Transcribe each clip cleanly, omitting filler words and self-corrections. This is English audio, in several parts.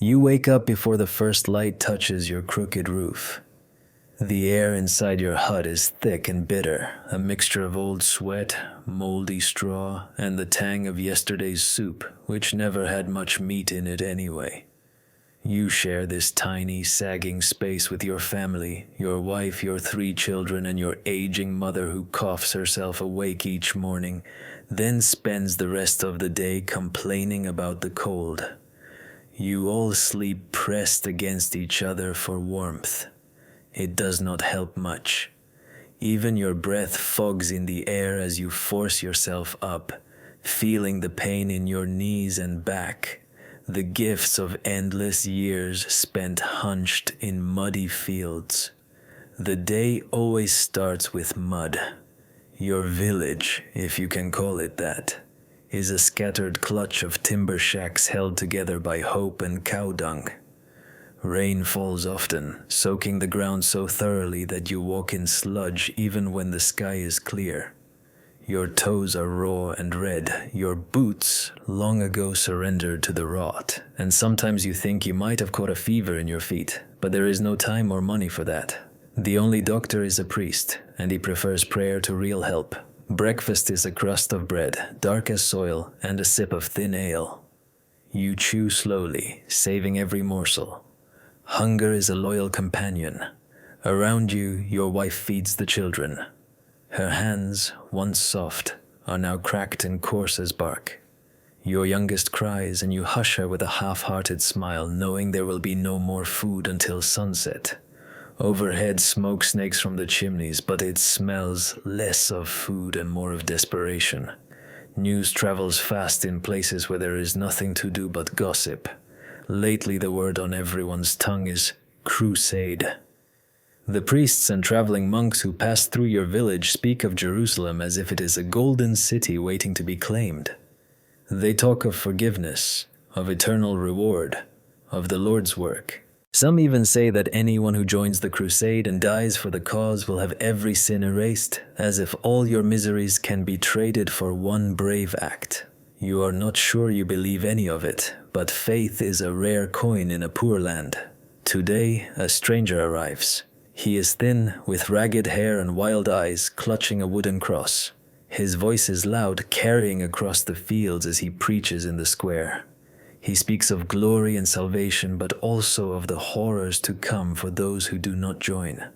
You wake up before the first light touches your crooked roof. The air inside your hut is thick and bitter, a mixture of old sweat, moldy straw, and the tang of yesterday's soup, which never had much meat in it anyway. You share this tiny, sagging space with your family, your wife, your 3 children, and your aging mother who coughs herself awake each morning, then spends the rest of the day complaining about the cold. You all sleep pressed against each other for warmth. It does not help much. Even your breath fogs in the air as you force yourself up, feeling the pain in your knees and back, the gifts of endless years spent hunched in muddy fields. The day always starts with mud. Your village, if you can call it that, is a scattered clutch of timber shacks held together by hope and cow dung. Rain falls often, soaking the ground so thoroughly that you walk in sludge even when the sky is clear. Your toes are raw and red, your boots long ago surrendered to the rot, and sometimes you think you might have caught a fever in your feet, but there is no time or money for that. The only doctor is a priest, and he prefers prayer to real help. Breakfast is a crust of bread, dark as soil, and a sip of thin ale. You chew slowly, saving every morsel. Hunger is a loyal companion. Around you, your wife feeds the children. Her hands, once soft, are now cracked and coarse as bark. Your youngest cries, and you hush her with a half-hearted smile, knowing there will be no more food until sunset. Overhead, smoke snakes from the chimneys, but it smells less of food and more of desperation. News travels fast in places where there is nothing to do but gossip. Lately, the word on everyone's tongue is crusade. The priests and traveling monks who pass through your village speak of Jerusalem as if it is a golden city waiting to be claimed. They talk of forgiveness, of eternal reward, of the Lord's work. Some even say that anyone who joins the crusade and dies for the cause will have every sin erased, as if all your miseries can be traded for one brave act. You are not sure you believe any of it, but faith is a rare coin in a poor land. Today, a stranger arrives. He is thin, with ragged hair and wild eyes, clutching a wooden cross. His voice is loud, carrying across the fields as he preaches in the square. He speaks of glory and salvation, but also of the horrors to come for those who do not join.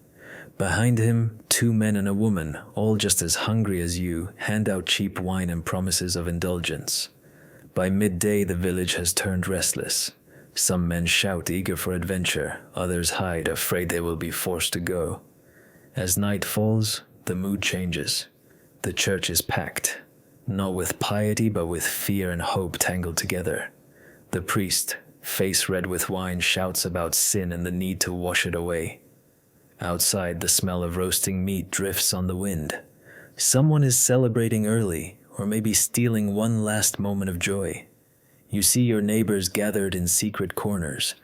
Behind him, 2 men and a woman, all just as hungry as you, hand out cheap wine and promises of indulgence. By midday, the village has turned restless. Some men shout, eager for adventure. Others hide, afraid they will be forced to go. As night falls, the mood changes. The church is packed, not with piety, but with fear and hope tangled together. The priest, face red with wine, shouts about sin and the need to wash it away. Outside, the smell of roasting meat drifts on the wind. Someone is celebrating early, or maybe stealing one last moment of joy. You see your neighbors gathered in secret corners,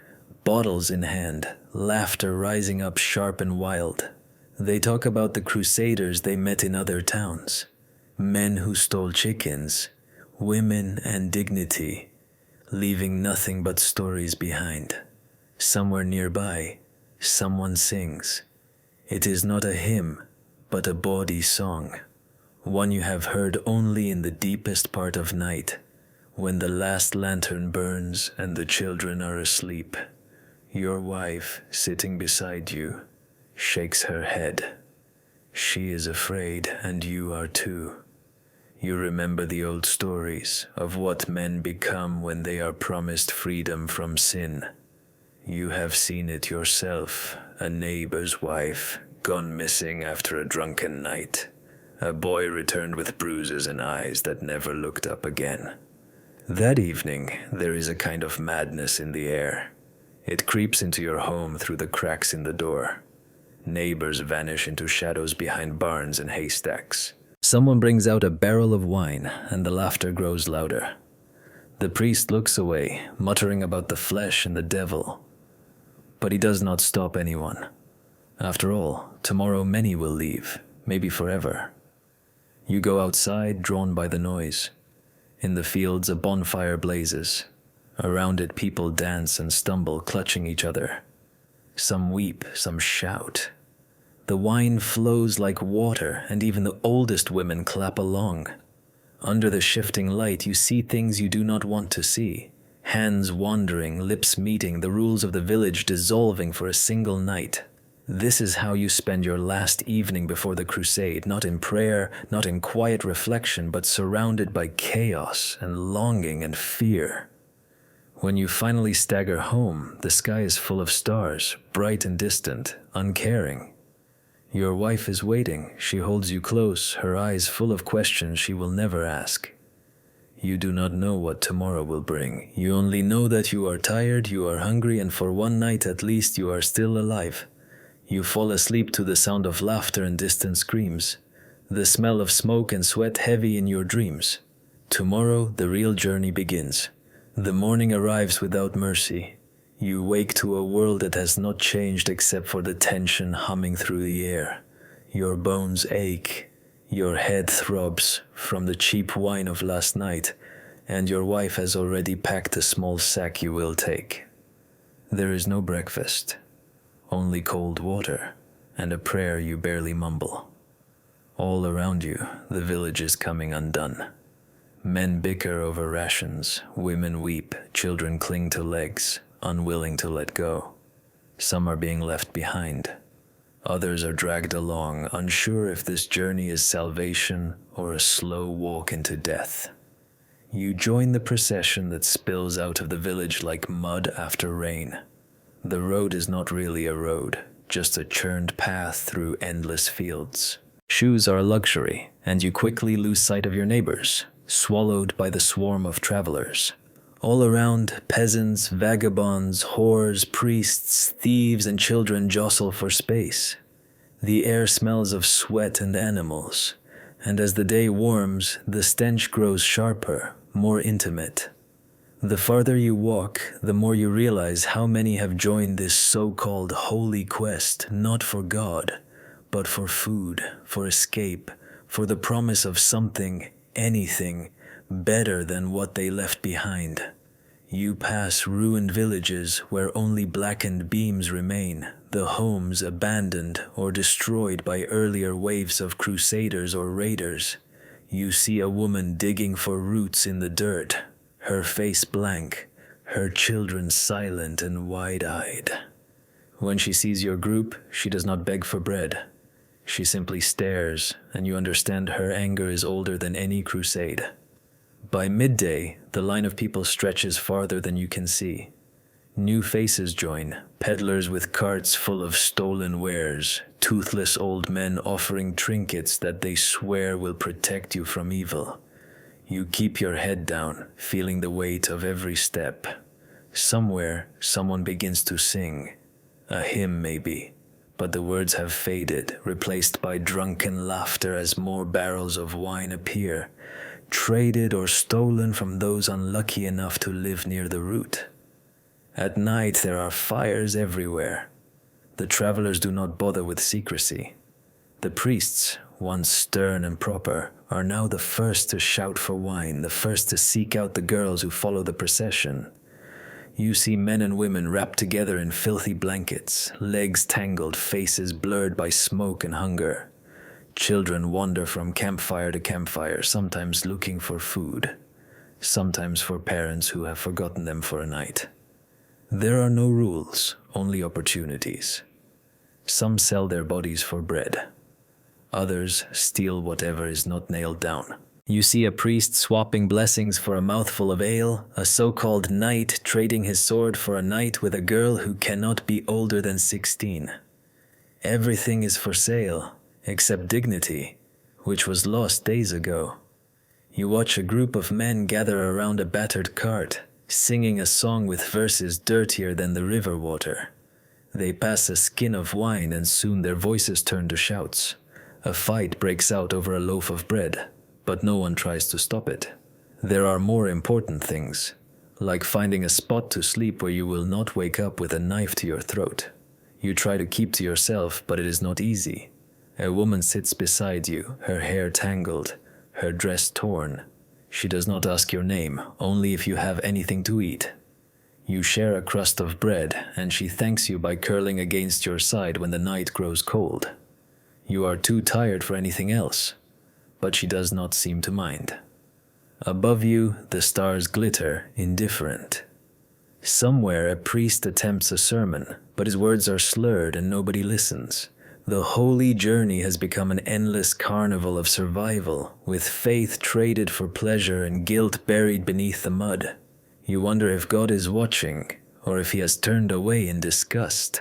bottles in hand, laughter rising up sharp and wild. They talk about the crusaders they met in other towns, men who stole chickens, women and dignity, leaving nothing but stories behind. Somewhere nearby, someone sings. It is not a hymn, but a bawdy song, one you have heard only in the deepest part of night, when the last lantern burns and the children are asleep. Your wife, sitting beside you, shakes her head. She is afraid, and you are too. You remember the old stories of what men become when they are promised freedom from sin. You have seen it yourself, a neighbor's wife, gone missing after a drunken night. A boy returned with bruises and eyes that never looked up again. That evening, there is a kind of madness in the air. It creeps into your home through the cracks in the door. Neighbors vanish into shadows behind barns and haystacks. Someone brings out a barrel of wine, and the laughter grows louder. The priest looks away, muttering about the flesh and the devil. But he does not stop anyone. After all, tomorrow many will leave, maybe forever. You go outside, drawn by the noise. In the fields, a bonfire blazes. Around it, people dance and stumble, clutching each other. Some weep, some shout. The wine flows like water, and even the oldest women clap along. Under the shifting light, you see things you do not want to see. Hands wandering, lips meeting, the rules of the village dissolving for a single night. This is how you spend your last evening before the crusade, not in prayer, not in quiet reflection, but surrounded by chaos and longing and fear. When you finally stagger home, the sky is full of stars, bright and distant, uncaring. Your wife is waiting. She holds you close, her eyes full of questions she will never ask. You do not know what tomorrow will bring. You only know that you are tired, you are hungry, and for one night at least you are still alive. You fall asleep to the sound of laughter and distant screams, the smell of smoke and sweat heavy in your dreams. Tomorrow, the real journey begins. The morning arrives without mercy. You wake to a world that has not changed except for the tension humming through the air. Your bones ache, your head throbs from the cheap wine of last night, and your wife has already packed the small sack you will take. There is no breakfast, only cold water and a prayer you barely mumble. All around you, the village is coming undone. Men bicker over rations, women weep, children cling to legs, unwilling to let go. Some are being left behind. Others are dragged along, unsure if this journey is salvation or a slow walk into death. You join the procession that spills out of the village like mud after rain. The road is not really a road, just a churned path through endless fields. Shoes are a luxury, and you quickly lose sight of your neighbors, swallowed by the swarm of travelers. All around, peasants, vagabonds, whores, priests, thieves, and children jostle for space. The air smells of sweat and animals, and as the day warms, the stench grows sharper, more intimate. The farther you walk, the more you realize how many have joined this so-called holy quest, not for God, but for food, for escape, for the promise of something, anything, better than what they left behind. You pass ruined villages where only blackened beams remain, the homes abandoned or destroyed by earlier waves of crusaders or raiders. You see a woman digging for roots in the dirt, her face blank, her children silent and wide-eyed. When she sees your group, she does not beg for bread. She simply stares, and you understand her anger is older than any crusade. By midday, the line of people stretches farther than you can see. New faces join, peddlers with carts full of stolen wares, toothless old men offering trinkets that they swear will protect you from evil. You keep your head down, feeling the weight of every step. Somewhere, someone begins to sing. A hymn, maybe, but the words have faded, replaced by drunken laughter as more barrels of wine appear, traded or stolen from those unlucky enough to live near the route. At night there are fires everywhere. The travelers do not bother with secrecy. The priests, once stern and proper, are now the first to shout for wine, the first to seek out the girls who follow the procession. You see men and women wrapped together in filthy blankets, legs tangled, faces blurred by smoke and hunger. Children wander from campfire to campfire, sometimes looking for food, sometimes for parents who have forgotten them for a night. There are no rules, only opportunities. Some sell their bodies for bread. Others steal whatever is not nailed down. You see a priest swapping blessings for a mouthful of ale, a so-called knight trading his sword for a night with a girl who cannot be older than 16. Everything is for sale, except dignity, which was lost days ago. You watch a group of men gather around a battered cart, singing a song with verses dirtier than the river water. They pass a skin of wine and soon their voices turn to shouts. A fight breaks out over a loaf of bread, but no one tries to stop it. There are more important things, like finding a spot to sleep where you will not wake up with a knife to your throat. You try to keep to yourself, but it is not easy. A woman sits beside you, her hair tangled, her dress torn. She does not ask your name, only if you have anything to eat. You share a crust of bread, and she thanks you by curling against your side when the night grows cold. You are too tired for anything else, but she does not seem to mind. Above you, the stars glitter, indifferent. Somewhere, a priest attempts a sermon, but his words are slurred and nobody listens. The holy journey has become an endless carnival of survival, with faith traded for pleasure and guilt buried beneath the mud. You wonder if God is watching, or if he has turned away in disgust.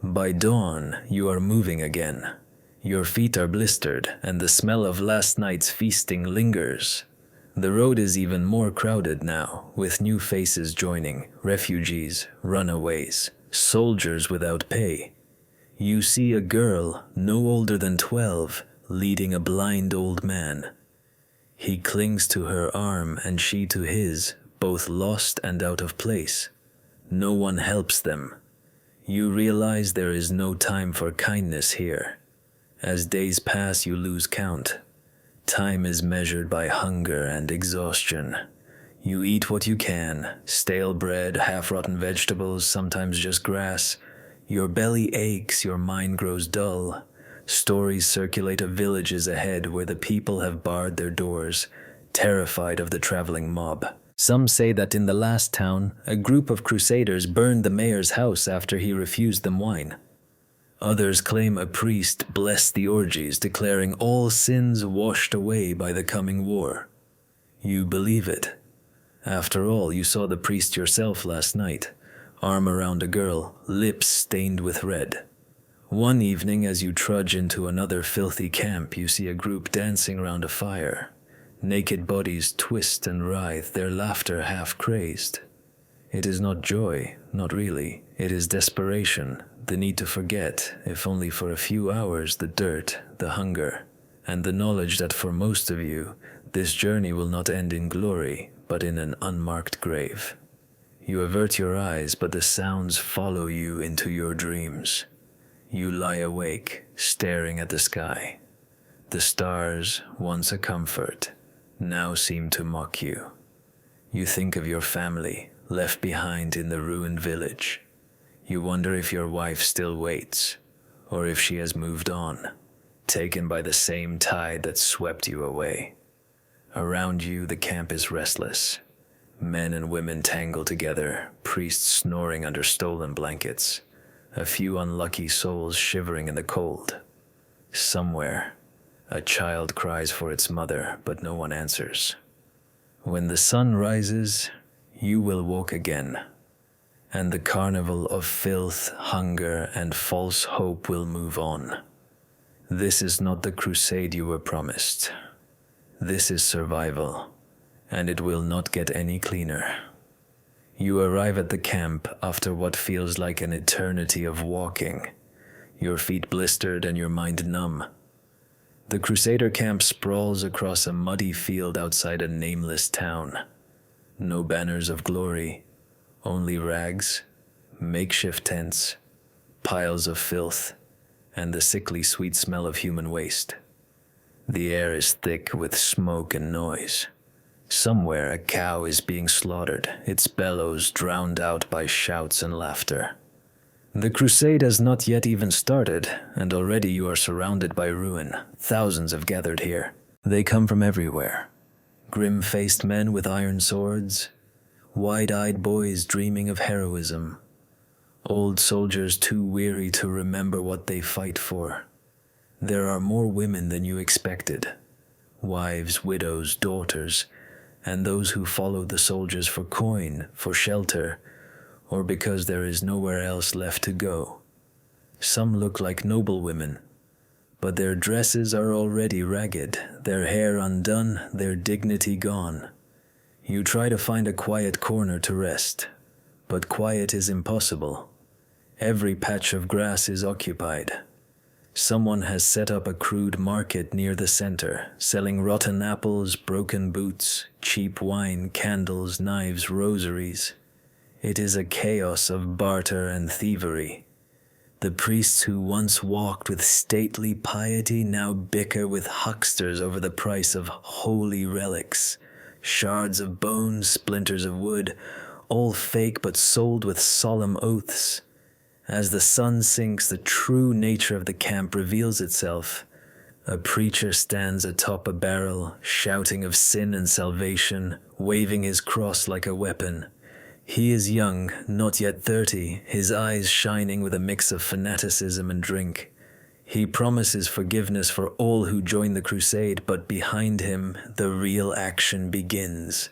By dawn, you are moving again. Your feet are blistered, and the smell of last night's feasting lingers. The road is even more crowded now, with new faces joining, refugees, runaways, soldiers without pay. You see a girl, no older than 12, leading a blind old man. He clings to her arm and she to his, both lost and out of place. No one helps them. You realize there is no time for kindness here. As days pass, you lose count. Time is measured by hunger and exhaustion. You eat what you can, stale bread, half-rotten vegetables, sometimes just grass. Your belly aches, your mind grows dull. Stories circulate of villages ahead where the people have barred their doors, terrified of the traveling mob. Some say that in the last town, a group of crusaders burned the mayor's house after he refused them wine. Others claim a priest blessed the orgies, declaring all sins washed away by the coming war. You believe it. After all, you saw the priest yourself last night, arm around a girl, lips stained with red. One evening, as you trudge into another filthy camp, you see a group dancing around a fire. Naked bodies twist and writhe, their laughter half crazed. It is not joy, not really. It is desperation, the need to forget, if only for a few hours, the dirt, the hunger, and the knowledge that for most of you, this journey will not end in glory, but in an unmarked grave. You avert your eyes, but the sounds follow you into your dreams. You lie awake, staring at the sky. The stars, once a comfort, now seem to mock you. You think of your family, left behind in the ruined village. You wonder if your wife still waits, or if she has moved on, taken by the same tide that swept you away. Around you, the camp is restless. Men and women tangle together, priests snoring under stolen blankets, a few unlucky souls shivering in the cold. Somewhere, a child cries for its mother, but no one answers. When the sun rises, you will walk again, and the carnival of filth, hunger, and false hope will move on. This is not the crusade you were promised. This is survival, and it will not get any cleaner. You arrive at the camp after what feels like an eternity of walking, your feet blistered and your mind numb. The Crusader camp sprawls across a muddy field outside a nameless town. No banners of glory, only rags, makeshift tents, piles of filth, and the sickly sweet smell of human waste. The air is thick with smoke and noise. Somewhere a cow is being slaughtered, its bellows drowned out by shouts and laughter. The crusade has not yet even started, and already you are surrounded by ruin. Thousands have gathered here. They come from everywhere. Grim-faced men with iron swords, wide-eyed boys dreaming of heroism, old soldiers too weary to remember what they fight for. There are more women than you expected. Wives, widows, daughters, and those who follow the soldiers for coin, for shelter, or because there is nowhere else left to go. Some look like noble women, but their dresses are already ragged, their hair undone, their dignity gone. You try to find a quiet corner to rest, but quiet is impossible. Every patch of grass is occupied. Someone has set up a crude market near the center, selling rotten apples, broken boots, cheap wine, candles, knives, rosaries. It is a chaos of barter and thievery. The priests who once walked with stately piety now bicker with hucksters over the price of holy relics, shards of bone, splinters of wood, all fake but sold with solemn oaths. As the sun sinks, the true nature of the camp reveals itself. A preacher stands atop a barrel, shouting of sin and salvation, waving his cross like a weapon. He is young, not yet 30, his eyes shining with a mix of fanaticism and drink. He promises forgiveness for all who join the crusade, but behind him, the real action begins.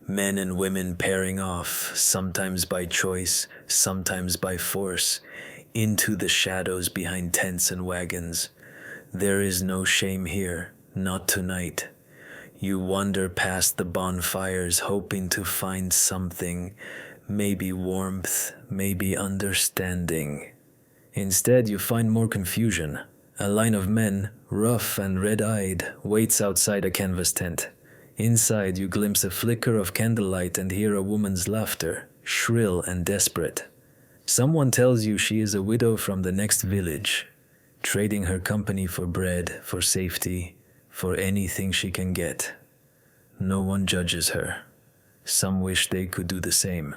Men and women pairing off, sometimes by choice, sometimes by force, into the shadows behind tents and wagons. There is no shame here, not tonight. You wander past the bonfires hoping to find something, maybe warmth, maybe understanding. Instead, you find more confusion. A line of men, rough and red-eyed, waits outside a canvas tent. Inside, you glimpse a flicker of candlelight and hear a woman's laughter, shrill and desperate. Someone tells you she is a widow from the next village, trading her company for bread, for safety, for anything she can get. No one judges her. Some wish they could do the same.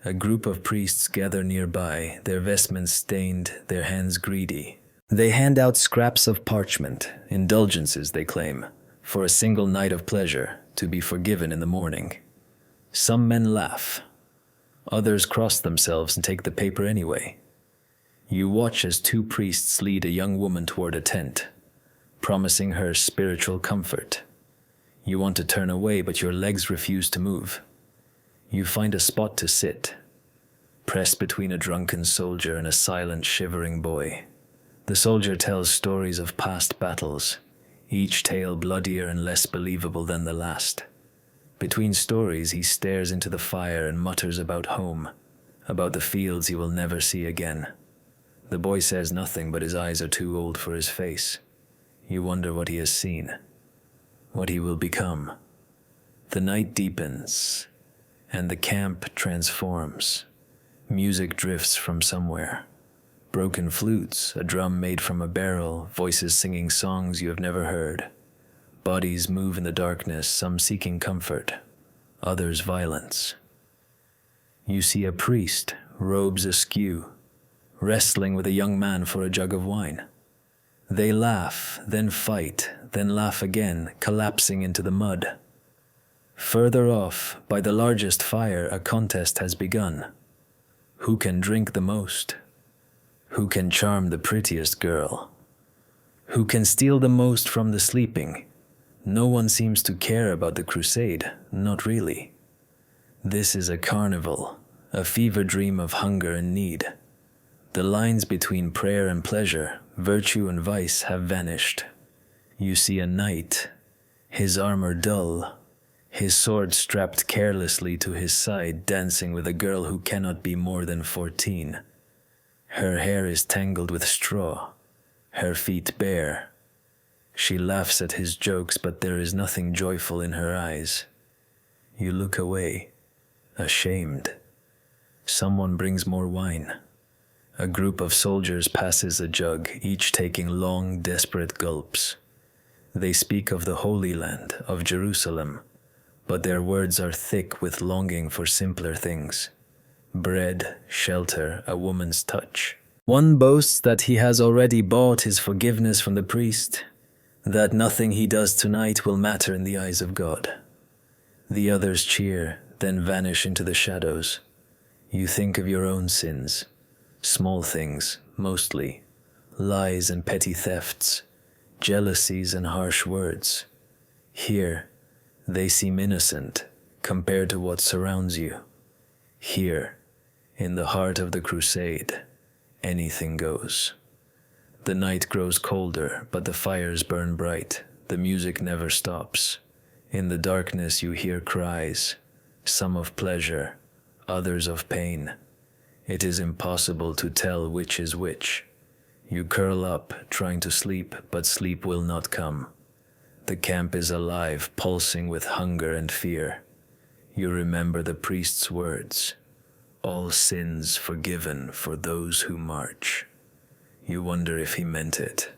A group of priests gather nearby, their vestments stained, their hands greedy. They hand out scraps of parchment, indulgences they claim, for a single night of pleasure, to be forgiven in the morning. Some men laugh. Others cross themselves and take the paper anyway. You watch as two priests lead a young woman toward a tent, promising her spiritual comfort. You want to turn away, but your legs refuse to move. You find a spot to sit, pressed between a drunken soldier and a silent, shivering boy. The soldier tells stories of past battles, each tale bloodier and less believable than the last. Between stories, he stares into the fire and mutters about home, about the fields he will never see again. The boy says nothing, but his eyes are too old for his face. You wonder what he has seen, what he will become. The night deepens, and the camp transforms. Music drifts from somewhere. Broken flutes, a drum made from a barrel, voices singing songs you have never heard. Bodies move in the darkness, some seeking comfort, others violence. You see a priest, robes askew, wrestling with a young man for a jug of wine. They laugh, then fight, then laugh again, collapsing into the mud. Further off, by the largest fire, a contest has begun. Who can drink the most? Who can charm the prettiest girl? Who can steal the most from the sleeping? No one seems to care about the crusade, not really. This is a carnival, a fever dream of hunger and need. The lines between prayer and pleasure, virtue and vice have vanished. You see a knight, his armor dull, his sword strapped carelessly to his side, dancing with a girl who cannot be more than 14. Her hair is tangled with straw, her feet bare. She laughs at his jokes, but there is nothing joyful in her eyes. You look away, ashamed. Someone brings more wine. A group of soldiers passes a jug, each taking long, desperate gulps. They speak of the Holy Land, of Jerusalem, but their words are thick with longing for simpler things. Bread, shelter, a woman's touch. One boasts that he has already bought his forgiveness from the priest, that nothing he does tonight will matter in the eyes of God. The others cheer, then vanish into the shadows. You think of your own sins, small things, mostly, lies and petty thefts, jealousies and harsh words. Here, they seem innocent compared to what surrounds you. Here, in the heart of the crusade, anything goes. The night grows colder, but the fires burn bright. The music never stops. In the darkness you hear cries, some of pleasure, others of pain. It is impossible to tell which is which. You curl up, trying to sleep, but sleep will not come. The camp is alive, pulsing with hunger and fear. You remember the priest's words, all sins forgiven for those who march. You wonder if he meant it,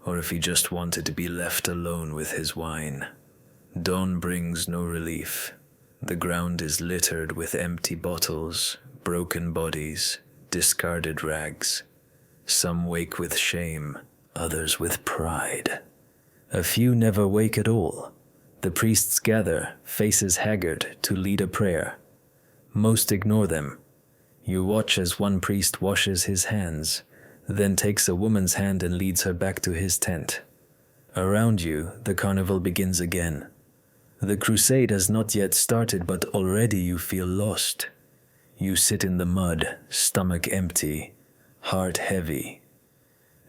or if he just wanted to be left alone with his wine. Dawn brings no relief, The ground is littered with empty bottles, broken bodies, discarded rags. Some wake with shame, others with pride. A few never wake at all. The priests gather, faces haggard, to lead a prayer. Most ignore them. You watch as one priest washes his hands, then takes a woman's hand and leads her back to his tent. Around you, the carnival begins again. The crusade has not yet started, but already you feel lost. You sit in the mud, stomach empty, heart heavy.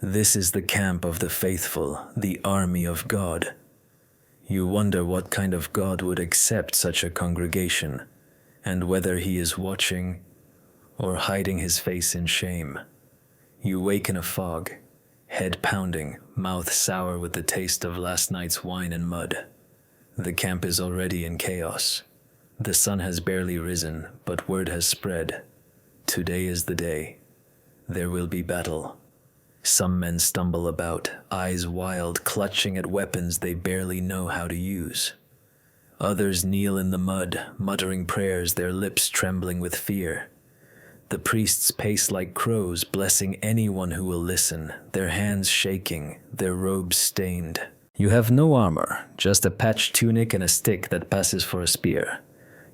This is the camp of the faithful, the army of God. You wonder what kind of God would accept such a congregation, and whether he is watching or hiding his face in shame. You wake in a fog, head pounding, mouth sour with the taste of last night's wine and mud. The camp is already in chaos. The sun has barely risen, but word has spread. Today is the day. There will be battle. Some men stumble about, eyes wild, clutching at weapons they barely know how to use. Others kneel in the mud, muttering prayers, their lips trembling with fear. The priests pace like crows, blessing anyone who will listen, their hands shaking, their robes stained. You have no armor, just a patched tunic and a stick that passes for a spear.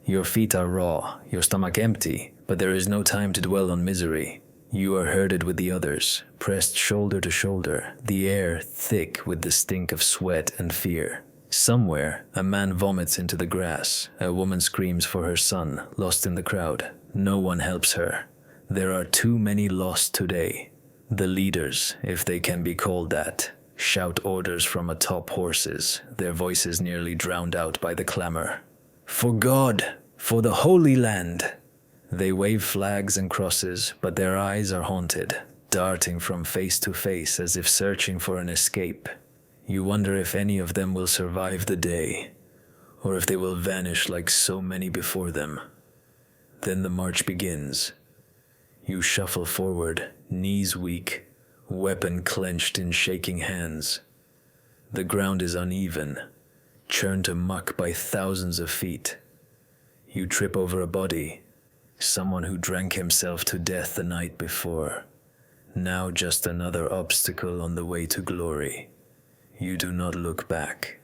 Your feet are raw, your stomach empty, but there is no time to dwell on misery. You are herded with the others, pressed shoulder to shoulder, the air thick with the stink of sweat and fear. Somewhere, a man vomits into the grass. A woman screams for her son, lost in the crowd. No one helps her. There are too many lost today. The leaders, if they can be called that, shout orders from atop horses, their voices nearly drowned out by the clamor. For God! For the Holy Land! They wave flags and crosses, but their eyes are haunted, darting from face to face as if searching for an escape. You wonder if any of them will survive the day, or if they will vanish like so many before them. Then the march begins. You shuffle forward, knees weak, weapon clenched in shaking hands. The ground is uneven, churned to muck by thousands of feet. You trip over a body, someone who drank himself to death the night before. Now just another obstacle on the way to glory. You do not look back.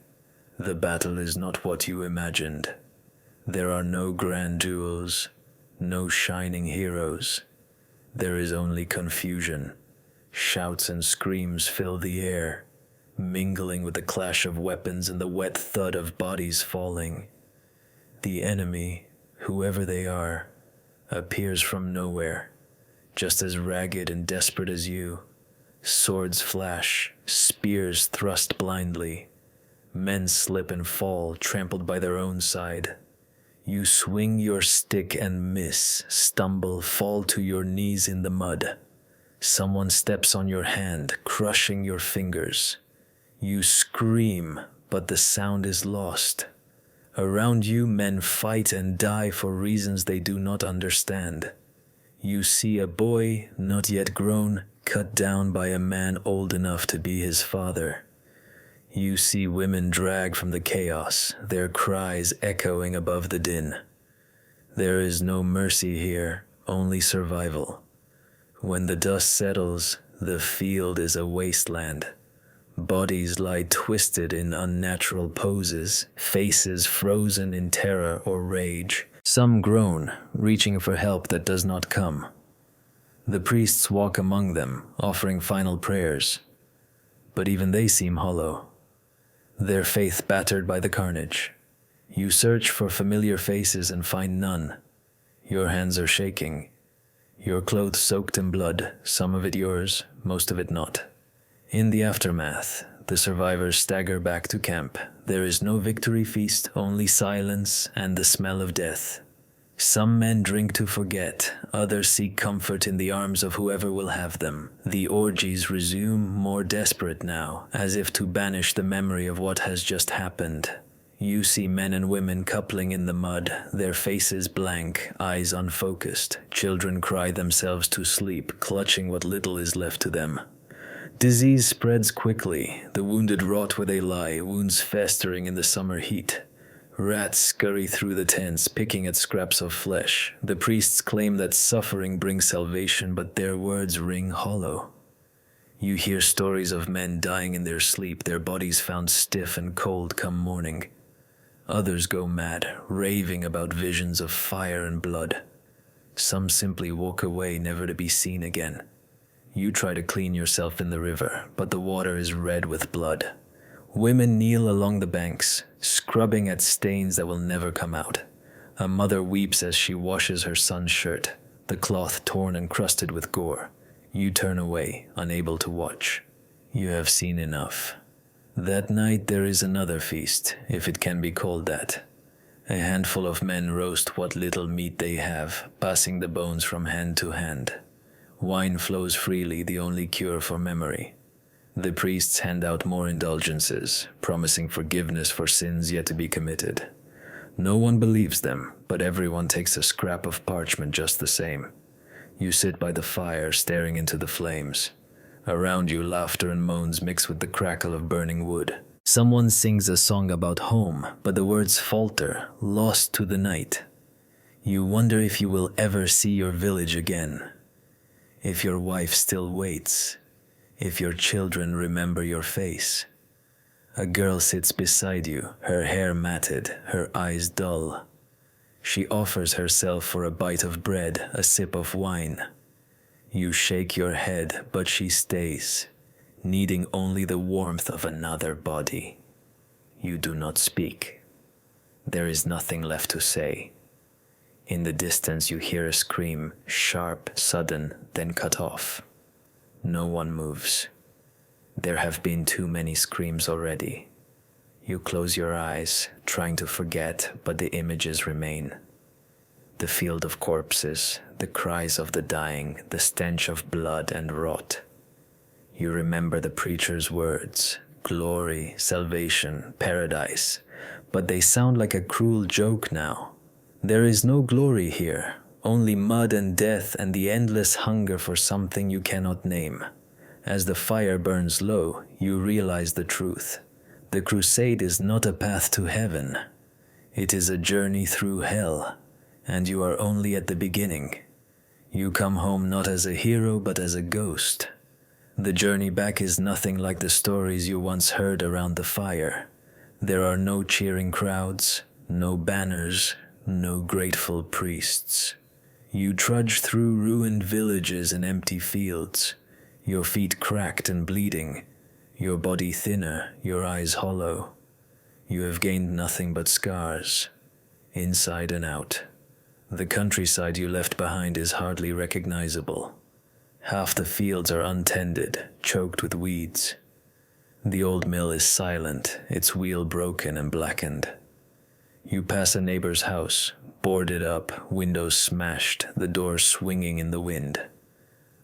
The battle is not what you imagined. There are no grand duels, no shining heroes. There is only confusion. Shouts and screams fill the air, mingling with the clash of weapons and the wet thud of bodies falling. The enemy, whoever they are, appears from nowhere, just as ragged and desperate as you. Swords flash, spears thrust blindly. Men slip and fall, trampled by their own side. You swing your stick and miss, stumble, fall to your knees in the mud. Someone steps on your hand, crushing your fingers. You scream, but the sound is lost. Around you, men fight and die for reasons they do not understand. You see a boy, not yet grown, cut down by a man old enough to be his father. You see women dragged from the chaos, their cries echoing above the din. There is no mercy here, only survival. When the dust settles, the field is a wasteland. Bodies lie twisted in unnatural poses, faces frozen in terror or rage. Some groan, reaching for help that does not come. The priests walk among them, offering final prayers. But even they seem hollow, their faith battered by the carnage. You search for familiar faces and find none. Your hands are shaking. Your clothes soaked in blood, some of it yours, most of it not. In the aftermath, the survivors stagger back to camp. There is no victory feast, only silence and the smell of death. Some men drink to forget, others seek comfort in the arms of whoever will have them. The orgies resume, more desperate now, as if to banish the memory of what has just happened. You see men and women coupling in the mud, their faces blank, eyes unfocused. Children cry themselves to sleep, clutching what little is left to them. Disease spreads quickly, the wounded rot where they lie, wounds festering in the summer heat. Rats scurry through the tents, picking at scraps of flesh. The priests claim that suffering brings salvation, but their words ring hollow. You hear stories of men dying in their sleep, their bodies found stiff and cold come morning. Others go mad, raving about visions of fire and blood. Some simply walk away, never to be seen again. You try to clean yourself in the river, but the water is red with blood. Women kneel along the banks, scrubbing at stains that will never come out. A mother weeps as she washes her son's shirt, the cloth torn and crusted with gore. You turn away, unable to watch. You have seen enough. That night there is another feast, if it can be called that. A handful of men roast what little meat they have, passing the bones from hand to hand. Wine flows freely, the only cure for memory. The priests hand out more indulgences, promising forgiveness for sins yet to be committed. No one believes them, but everyone takes a scrap of parchment just the same. You sit by the fire, staring into the flames. Around you, laughter and moans mix with the crackle of burning wood. Someone sings a song about home, but the words falter, lost to the night. You wonder if you will ever see your village again. If your wife still waits. If your children remember your face. A girl sits beside you, her hair matted, her eyes dull. She offers herself for a bite of bread, a sip of wine. You shake your head, but she stays, needing only the warmth of another body. You do not speak. There is nothing left to say. In the distance you hear a scream, sharp, sudden, then cut off. No one moves. There have been too many screams already. You close your eyes, trying to forget, but the images remain. The field of corpses, the cries of the dying, the stench of blood and rot. You remember the preacher's words, glory, salvation, paradise, but they sound like a cruel joke now. There is no glory here, only mud and death and the endless hunger for something you cannot name. As the fire burns low, you realize the truth. The crusade is not a path to heaven. It is a journey through hell, and you are only at the beginning. You come home not as a hero but as a ghost. The journey back is nothing like the stories you once heard around the fire. There are no cheering crowds, no banners, no grateful priests. You trudge through ruined villages and empty fields, your feet cracked and bleeding, your body thinner, your eyes hollow. You have gained nothing but scars, inside and out. The countryside you left behind is hardly recognizable. Half the fields are untended, choked with weeds. The old mill is silent, its wheel broken and blackened. You pass a neighbor's house, boarded up, windows smashed, the door swinging in the wind.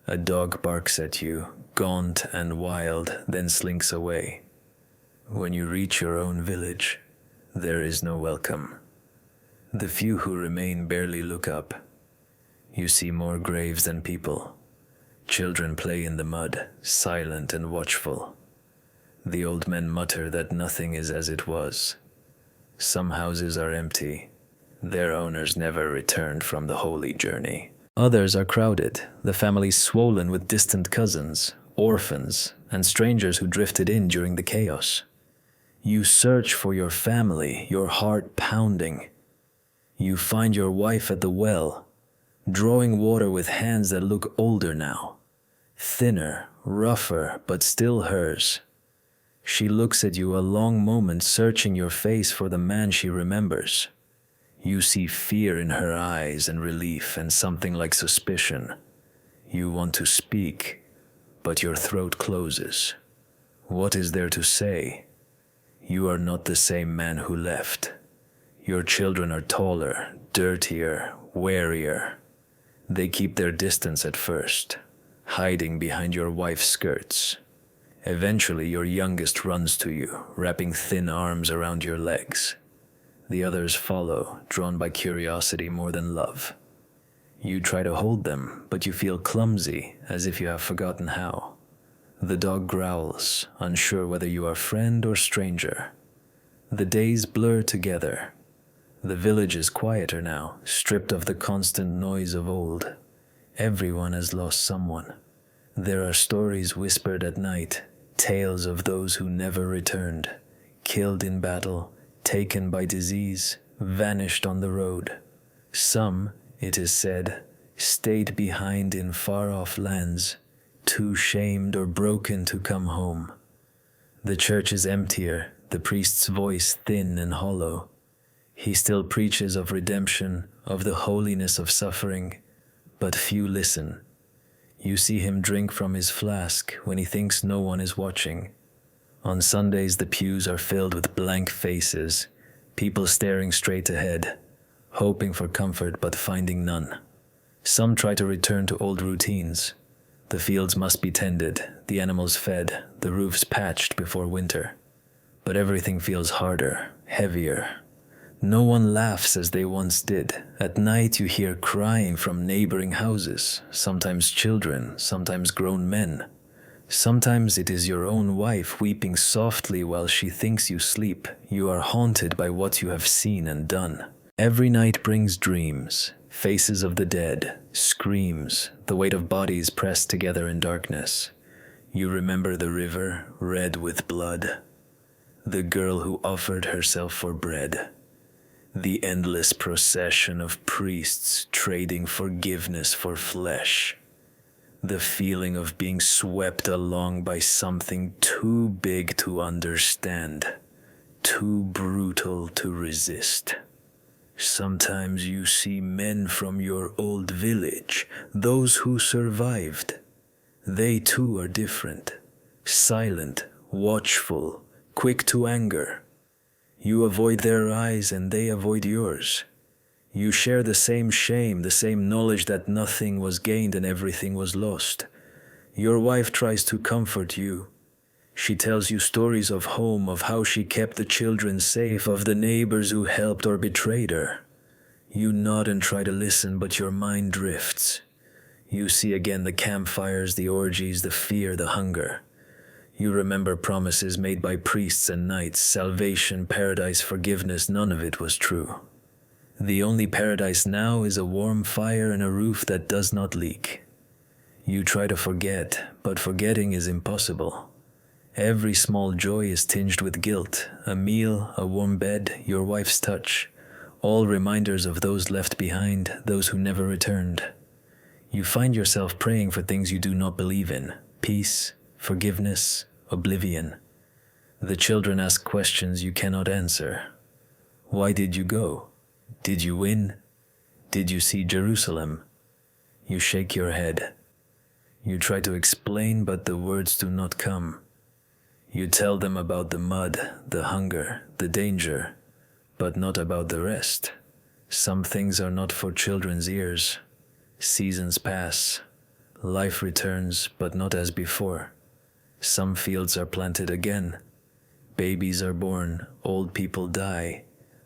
A dog barks at you, gaunt and wild, then slinks away. When you reach your own village, there is no welcome. The few who remain barely look up. You see more graves than people. Children play in the mud, silent and watchful. The old men mutter that nothing is as it was. Some houses are empty. Their owners never returned from the holy journey. Others are crowded, the families swollen with distant cousins, orphans, and strangers who drifted in during the chaos. You search for your family, your heart pounding. You find your wife at the well, drawing water with hands that look older now. Thinner, rougher, but still hers. She looks at you a long moment, searching your face for the man she remembers. You see fear in her eyes and relief and something like suspicion. You want to speak, but your throat closes. What is there to say? You are not the same man who left. Your children are taller, dirtier, warier. They keep their distance at first, hiding behind your wife's skirts. Eventually, your youngest runs to you, wrapping thin arms around your legs. The others follow, drawn by curiosity more than love. You try to hold them, but you feel clumsy, as if you have forgotten how. The dog growls, unsure whether you are friend or stranger. The days blur together. The village is quieter now, stripped of the constant noise of old. Everyone has lost someone. There are stories whispered at night, tales of those who never returned, killed in battle, taken by disease, vanished on the road. Some, it is said, stayed behind in far-off lands, too shamed or broken to come home. The church is emptier, the priest's voice thin and hollow. He still preaches of redemption, of the holiness of suffering, but few listen. You see him drink from his flask when he thinks no one is watching. On Sundays the pews are filled with blank faces, people staring straight ahead, hoping for comfort but finding none. Some try to return to old routines. The fields must be tended, the animals fed, the roofs patched before winter. But everything feels harder, heavier. No one laughs as they once did. At night you hear crying from neighboring houses, sometimes children, sometimes grown men. Sometimes it is your own wife weeping softly while she thinks you sleep. You are haunted by what you have seen and done. Every night brings dreams, faces of the dead, screams, the weight of bodies pressed together in darkness. You remember the river, red with blood. The girl who offered herself for bread. The endless procession of priests trading forgiveness for flesh. The feeling of being swept along by something too big to understand, too brutal to resist. Sometimes you see men from your old village, those who survived. They too are different, silent, watchful, quick to anger. You avoid their eyes and they avoid yours. You share the same shame, the same knowledge that nothing was gained and everything was lost. Your wife tries to comfort you. She tells you stories of home, of how she kept the children safe, of the neighbors who helped or betrayed her. You nod and try to listen, but your mind drifts. You see again the campfires, the orgies, the fear, the hunger. You remember promises made by priests and knights, salvation, paradise, forgiveness. None of it was true. The only paradise now is a warm fire and a roof that does not leak. You try to forget, but forgetting is impossible. Every small joy is tinged with guilt, a meal, a warm bed, your wife's touch, all reminders of those left behind, those who never returned. You find yourself praying for things you do not believe in, peace, forgiveness, oblivion. The children ask questions you cannot answer. Why did you go? Did you win? Did you see Jerusalem? You shake your head. You try to explain, but the words do not come. You tell them about the mud, the hunger, the danger, but not about the rest. Some things are not for children's ears. Seasons pass. Life returns, but not as before. Some fields are planted again. Babies are born, old people die.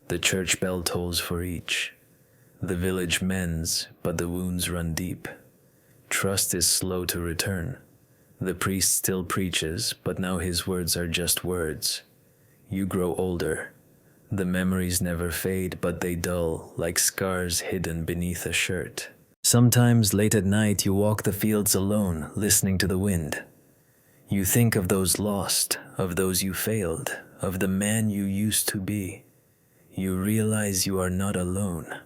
The church bell tolls for each. The village mends, but the wounds run deep. Trust is slow to return. The priest still preaches, but now his words are just words. You grow older. The memories never fade, but they dull, like scars hidden beneath a shirt. Sometimes late at night you walk the fields alone, listening to the wind. You think of those lost, of those you failed, of the man you used to be. You realize you are not alone.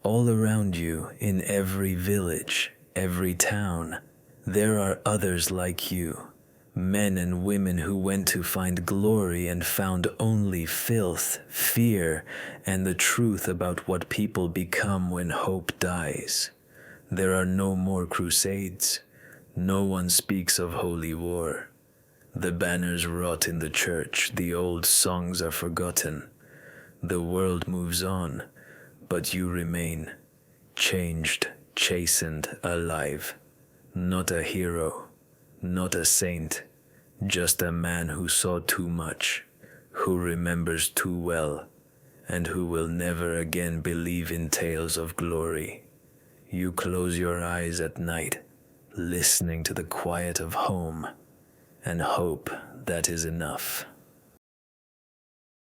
All around you, in every village, every town, there are others like you, men and women who went to find glory and found only filth, fear, and the truth about what people become when hope dies. There are no more crusades. No one speaks of holy war. The banners rot in the church, the old songs are forgotten. The world moves on, but you remain, changed, chastened, alive. Not a hero, not a saint, just a man who saw too much, who remembers too well, and who will never again believe in tales of glory. You close your eyes at night, listening to the quiet of home, and hope that is enough.